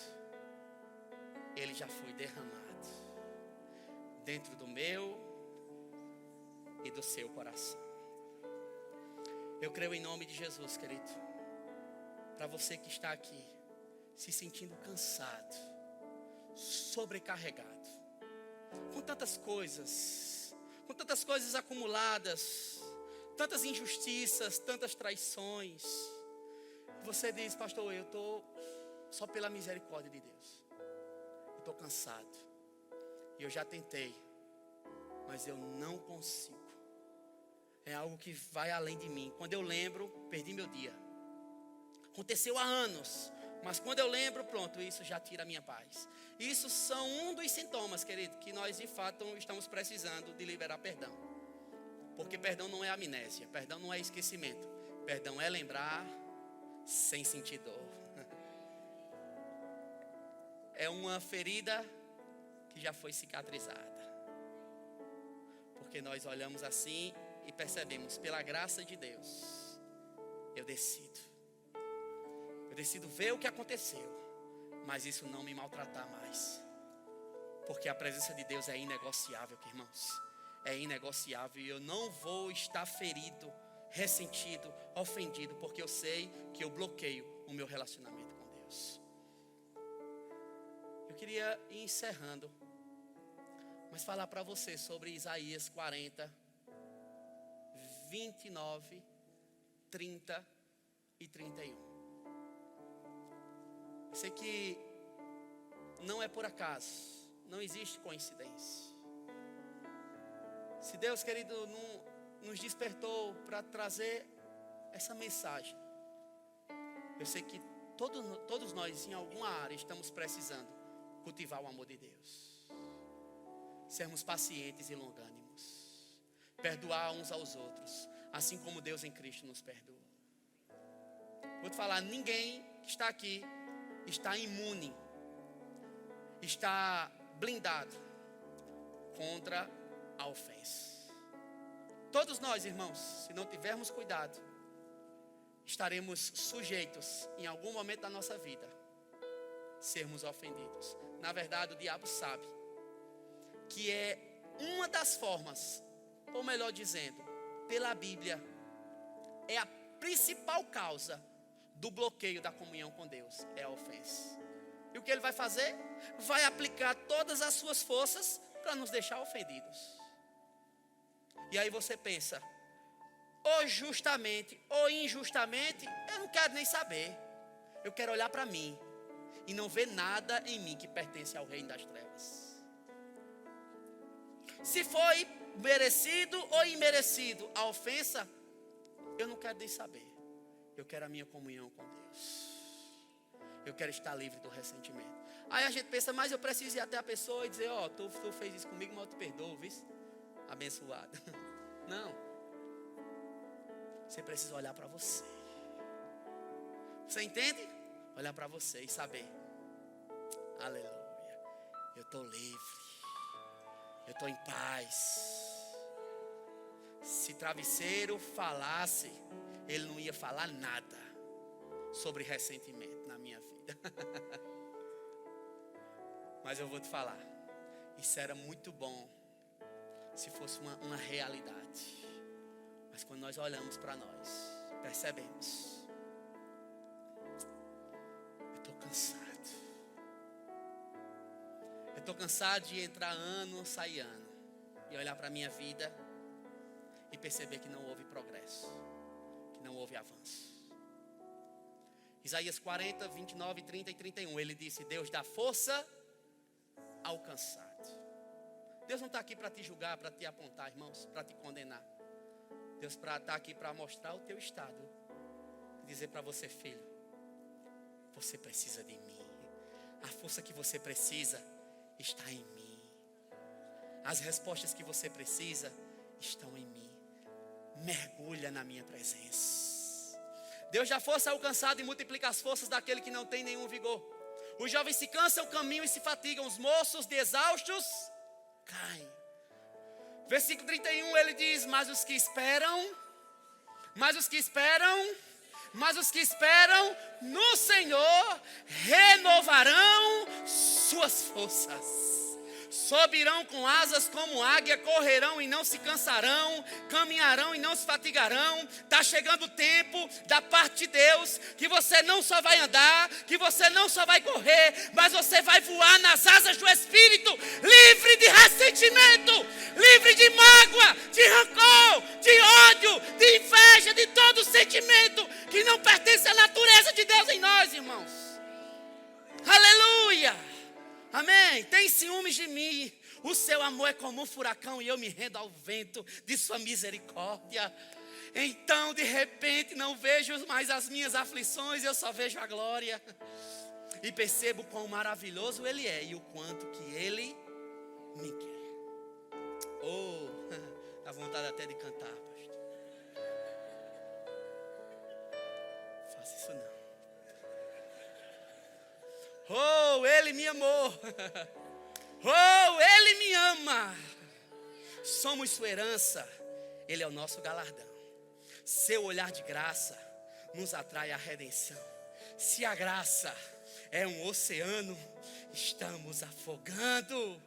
ele já foi derramado dentro do meu e do seu coração. Eu creio em nome de Jesus, querido. Para você que está aqui se sentindo cansado, sobrecarregado, com tantas coisas acumuladas, tantas injustiças, tantas traições, você diz: pastor, eu estou só pela misericórdia de Deus. Eu estou cansado. E eu já tentei, mas eu não consigo. É algo que vai além de mim. Quando eu lembro, perdi meu dia. Aconteceu há anos, mas quando eu lembro, pronto, isso já tira a minha paz. Isso são um dos sintomas, querido, que nós de fato estamos precisando de liberar perdão. Porque perdão não é amnésia, perdão não é esquecimento. Perdão é lembrar sem sentir dor. É uma ferida que já foi cicatrizada. Porque nós olhamos assim e percebemos, pela graça de Deus, eu decido ver o que aconteceu, mas isso não me maltratar mais. Porque a presença de Deus é inegociável, irmãos. É inegociável e eu não vou estar ferido, ressentido, ofendido, porque eu sei que eu bloqueio o meu relacionamento com Deus. Eu queria ir encerrando, mas falar para você sobre Isaías 40, 29, 30 e 31. Eu sei que não é por acaso, não existe coincidência. Se Deus, querido, nos despertou para trazer essa mensagem, eu sei que todos nós em alguma área estamos precisando cultivar o amor de Deus, sermos pacientes e longânimos, perdoar uns aos outros, assim como Deus em Cristo nos perdoa. Vou te falar, ninguém que está aqui está imune, está blindado contra a ofensa. Todos nós, irmãos, se não tivermos cuidado, estaremos sujeitos em algum momento da nossa vida sermos ofendidos. Na verdade, o diabo sabe que é uma das formas, ou melhor dizendo, pela Bíblia, é a principal causa do bloqueio da comunhão com Deus, é a ofensa. E o que ele vai fazer? Vai aplicar todas as suas forças para nos deixar ofendidos. E aí você pensa, ou justamente ou injustamente, eu não quero nem saber. Eu quero olhar para mim e não ver nada em mim que pertence ao reino das trevas. Se foi merecido ou imerecido a ofensa, eu não quero nem saber. Eu quero a minha comunhão com Deus. Eu quero estar livre do ressentimento. Aí a gente pensa, mas eu preciso ir até a pessoa e dizer, ó, tu fez isso comigo, mas eu te perdoo, viu? Abençoado. Não. Você precisa olhar para você. Você entende? Olhar para você e saber, aleluia, eu estou livre, eu estou em paz. Se travesseiro falasse, ele não ia falar nada sobre ressentimento na minha vida. Mas eu vou te falar, isso era muito bom se fosse uma realidade. Mas quando nós olhamos para nós, percebemos, eu estou cansado. Eu estou cansado de entrar ano, sair ano, e olhar para a minha vida e perceber que não houve progresso, que não houve avanço. Isaías 40, 29, 30 e 31, ele disse, Deus dá força ao cansado. Deus não está aqui para te julgar, para te apontar, irmãos, para te condenar. Deus está aqui para mostrar o teu estado. Dizer para você, filho, você precisa de mim. A força que você precisa está em mim. As respostas que você precisa estão em mim. Mergulha na minha presença. Deus dá força ao cansado e multiplica as forças daquele que não tem nenhum vigor. Os jovens se cansam, caminham e se fatigam. Os moços de exaustos caem. Versículo 31, ele diz, mas os que esperam no Senhor renovarão suas forças. Subirão com asas como águia, correrão e não se cansarão, caminharão e não se fatigarão. Está chegando o tempo da parte de Deus, que você não só vai andar, que você não só vai correr, mas você vai voar nas asas do Espírito, livre de ressentimento, livre de mágoa, de rancor, de ódio, de inveja, de todo sentimento que não pertence à natureza de Deus em nós, irmãos. Aleluia. Amém. Tem ciúmes de mim. O seu amor é como um furacão e eu me rendo ao vento de sua misericórdia. Então, de repente, não vejo mais as minhas aflições, eu só vejo a glória. E percebo quão maravilhoso Ele é e o quanto que Ele me quer. Oh, dá vontade até de cantar, pastor. Faça isso não. Oh, Ele me amou. Oh, Ele me ama. Somos sua herança. Ele é o nosso galardão. Seu olhar de graça nos atrai à redenção. Se a graça é um oceano, estamos afogando.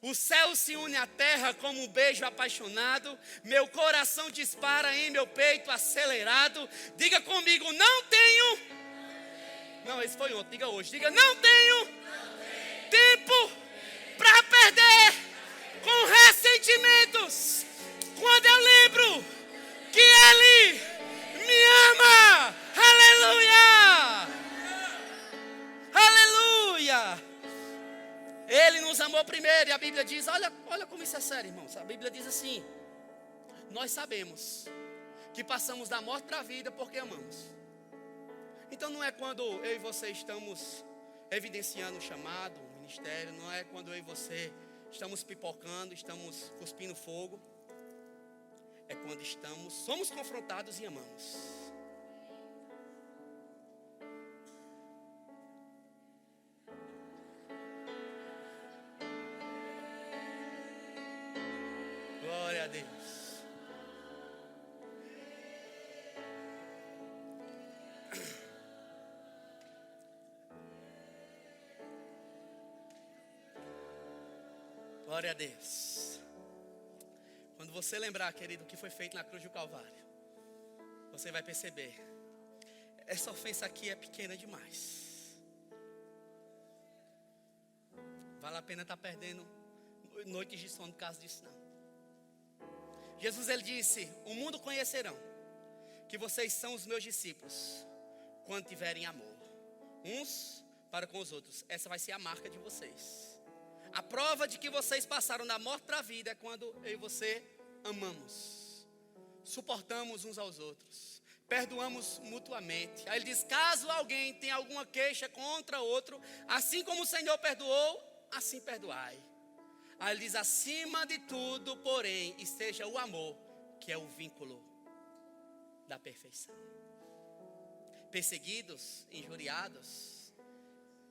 O céu se une à terra como um beijo apaixonado. Meu coração dispara em meu peito acelerado. Diga comigo, não tenho. Não, esse foi ontem, diga hoje. Diga, não tenho tempo para perder com ressentimentos. Quando eu lembro que Ele me ama. Aleluia. Aleluia. Ele nos amou primeiro. E a Bíblia diz, olha como isso é sério, irmãos. A Bíblia diz assim: nós sabemos que passamos da morte para a vida porque amamos. Então não é quando eu e você estamos evidenciando o chamado, o ministério. Não é quando eu e você estamos pipocando, estamos cuspindo fogo. É quando somos confrontados e amamos. Glória a Deus. Glória a Deus. Quando você lembrar, querido, o que foi feito na cruz do Calvário, você vai perceber, essa ofensa aqui é pequena demais. Vale a pena estar perdendo noites de sono por causa disso não. Jesus, ele disse, o mundo conhecerão que vocês são os meus discípulos quando tiverem amor uns para com os outros. Essa vai ser a marca de vocês. A prova de que vocês passaram da morte para a vida é quando eu e você amamos, suportamos uns aos outros, perdoamos mutuamente. Aí ele diz, caso alguém tenha alguma queixa contra outro, assim como o Senhor perdoou, assim perdoai. Aí ele diz, acima de tudo, porém, esteja o amor, que é o vínculo da perfeição. Perseguidos, injuriados,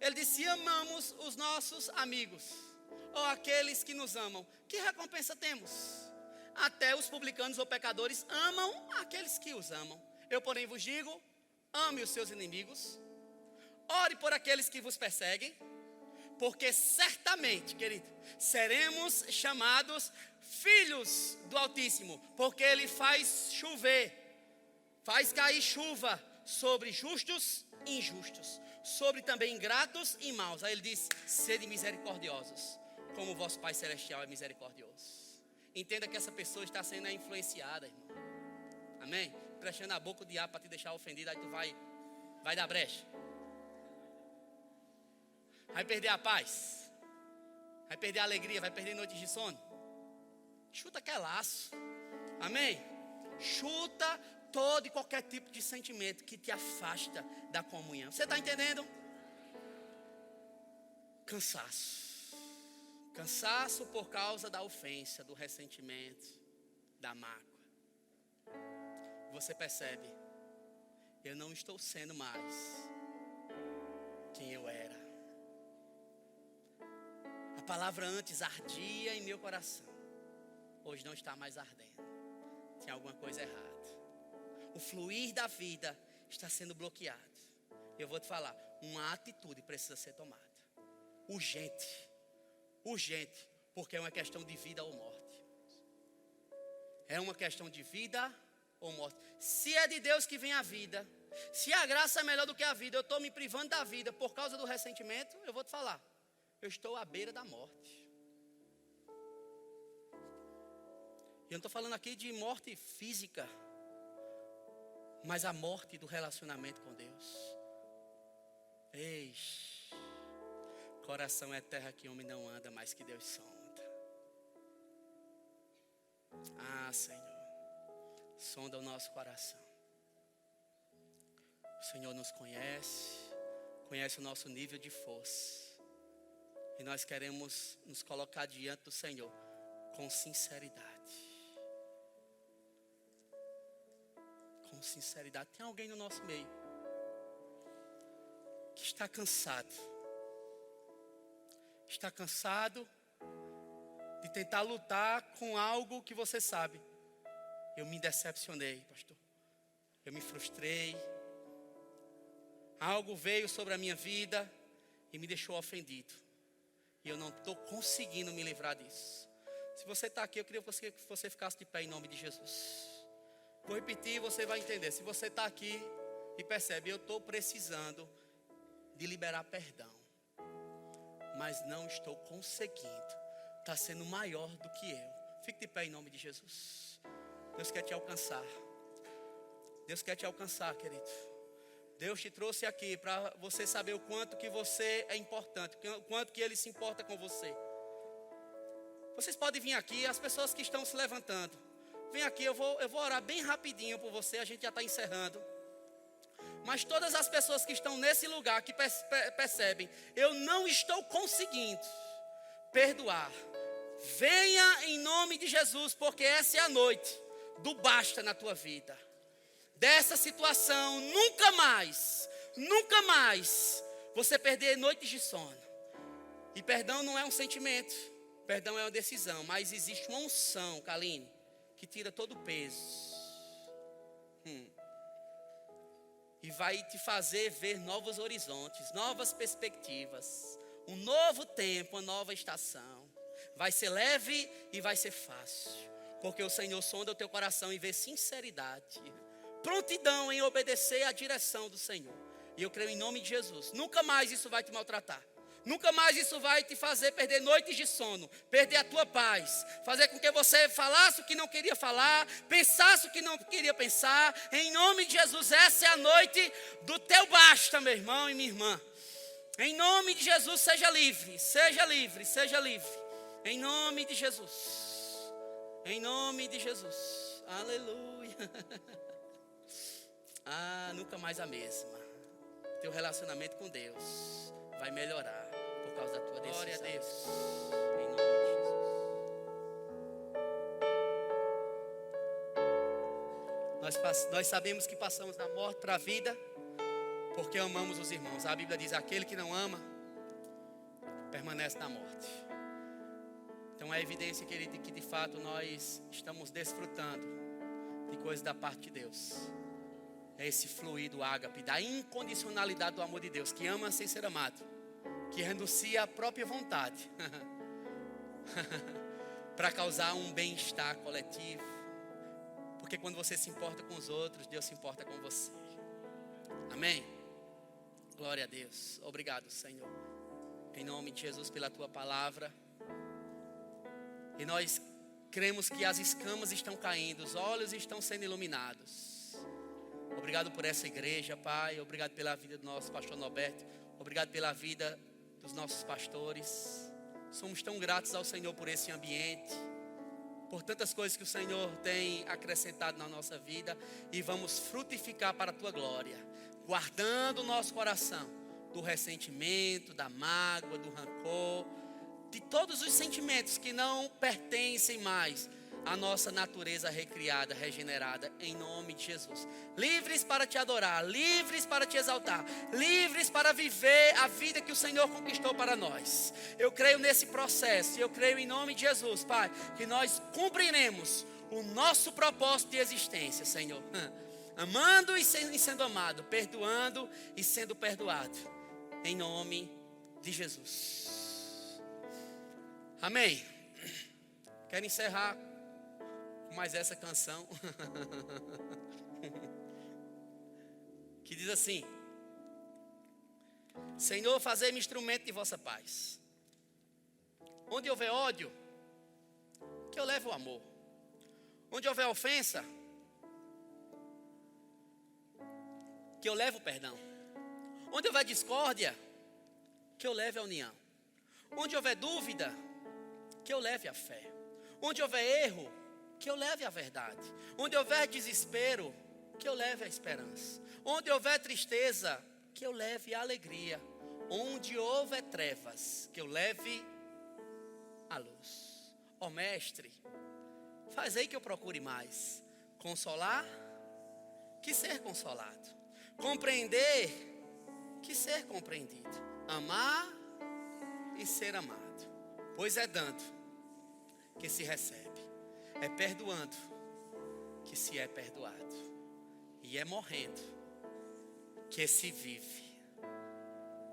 ele disse, se amamos os nossos amigos, ou aqueles que nos amam, que recompensa temos? Até os publicanos ou pecadores amam aqueles que os amam. Eu, porém, vos digo, ame os seus inimigos, ore por aqueles que vos perseguem, porque certamente, querido, seremos chamados filhos do Altíssimo, porque Ele faz chover, faz cair chuva sobre justos e injustos, sobre também ingratos e maus. Aí ele diz, sede misericordiosos, como o vosso Pai Celestial é misericordioso. Entenda que essa pessoa está sendo influenciada, irmão. Amém? Prestando a boca o diabo para te deixar ofendido, aí tu vai dar brecha. Vai perder a paz, vai perder a alegria, vai perder noites de sono. Chuta que é laço. Amém? Chuta todo e qualquer tipo de sentimento que te afasta da comunhão. Você está entendendo? Cansaço. Cansaço por causa da ofensa, do ressentimento, da mágoa. Você percebe, eu não estou sendo mais quem eu era. A palavra antes ardia em meu coração, hoje não está mais ardendo. Tem alguma coisa errada. O fluir da vida está sendo bloqueado. Eu vou te falar, uma atitude precisa ser tomada. Urgente, porque é uma questão de vida ou morte. É uma questão de vida ou morte. Se é de Deus que vem a vida, se a graça é melhor do que a vida, eu estou me privando da vida por causa do ressentimento, eu vou te falar, eu estou à beira da morte. E eu não estou falando aqui de morte física, mas a morte do relacionamento com Deus. coração é terra que homem não anda, mas que Deus sonda. Ah, Senhor, sonda o nosso coração. O Senhor nos conhece o nosso nível de força. E nós queremos nos colocar diante do Senhor com sinceridade. Com sinceridade. Tem alguém no nosso meio que está cansado. Está cansado de tentar lutar com algo que você sabe. Eu me decepcionei, pastor. Eu me frustrei. Algo veio sobre a minha vida e me deixou ofendido. E eu não estou conseguindo me livrar disso. Se você está aqui, eu queria que você ficasse de pé em nome de Jesus. Vou repetir e você vai entender. Se você está aqui e percebe, eu estou precisando de liberar perdão, mas não estou conseguindo. Está sendo maior do que eu. Fique de pé em nome de Jesus. Deus quer te alcançar. Deus quer te alcançar, querido. Deus te trouxe aqui para você saber o quanto que você é importante, o quanto que Ele se importa com você. Vocês podem vir aqui, as pessoas que estão se levantando. Vem aqui, eu vou orar bem rapidinho por você, a gente já está encerrando. Mas todas as pessoas que estão nesse lugar, que percebem, eu não estou conseguindo perdoar. Venha em nome de Jesus, porque essa é a noite do basta na tua vida. Dessa situação, nunca mais você perder noites de sono. E perdão não é um sentimento, perdão é uma decisão. Mas existe uma unção, Kaline, que tira todo o peso. E vai te fazer ver novos horizontes, novas perspectivas. Um novo tempo, uma nova estação. Vai ser leve e vai ser fácil. Porque o Senhor sonda o teu coração e vê sinceridade. Prontidão em obedecer à direção do Senhor. E eu creio em nome de Jesus. Nunca mais isso vai te maltratar. Nunca mais isso vai te fazer perder noites de sono. Perder a tua paz. Fazer com que você falasse o que não queria falar. Pensasse o que não queria pensar. Em nome de Jesus, essa é a noite do teu basta, meu irmão e minha irmã. Em nome de Jesus, seja livre. Seja livre, seja livre. Em nome de Jesus. Em nome de Jesus. Aleluia. Ah, nunca mais a mesma. Teu relacionamento com Deus vai melhorar por causa da tua decisão. Glória a Deus. Em nome de Jesus. Nós sabemos que passamos da morte para a vida porque amamos os irmãos. A Bíblia diz: aquele que não ama permanece na morte. Então é evidência, querido, que de fato nós estamos desfrutando de coisas da parte de Deus. É esse fluir do ágape, da incondicionalidade do amor de Deus, que ama sem ser amado, que renuncia à própria vontade para causar um bem-estar coletivo. Porque quando você se importa com os outros, Deus se importa com você. Amém? Glória a Deus. Obrigado, Senhor. Em nome de Jesus, pela tua palavra. E nós cremos que as escamas estão caindo, os olhos estão sendo iluminados. Obrigado por essa igreja, Pai. Obrigado pela vida do nosso pastor Norberto. Obrigado pela vida dos nossos pastores. Somos tão gratos ao Senhor por esse ambiente, por tantas coisas que o Senhor tem acrescentado na nossa vida. E vamos frutificar para a tua glória, guardando o nosso coração do ressentimento, da mágoa, do rancor, de todos os sentimentos que não pertencem mais à nossa natureza recriada, regenerada, em nome de Jesus. Livres para te adorar, livres para te exaltar, livres para viver a vida que o Senhor conquistou para nós. Eu creio nesse processo, eu creio em nome de Jesus, Pai, que nós cumpriremos o nosso propósito de existência, Senhor. Amando e sendo amado, perdoando e sendo perdoado, em nome de Jesus. Amém. Quero encerrar com mais essa canção que diz assim: Senhor, fazei-me instrumento de vossa paz. Onde houver ódio, que eu leve o amor. Onde houver ofensa, que eu leve o perdão. Onde houver discórdia, que eu leve a união. Onde houver dúvida, que eu leve a fé. Onde houver erro, que eu leve a verdade. Onde houver desespero, que eu leve a esperança. Onde houver tristeza, que eu leve a alegria. Onde houver trevas, que eu leve a luz. Ó Mestre, fazei que eu procure mais consolar, que ser consolado. Compreender, que ser compreendido. Amar e ser amado. Pois é dando que se recebe. É perdoando que se é perdoado. E é morrendo que se vive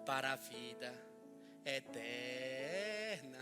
para a vida eterna.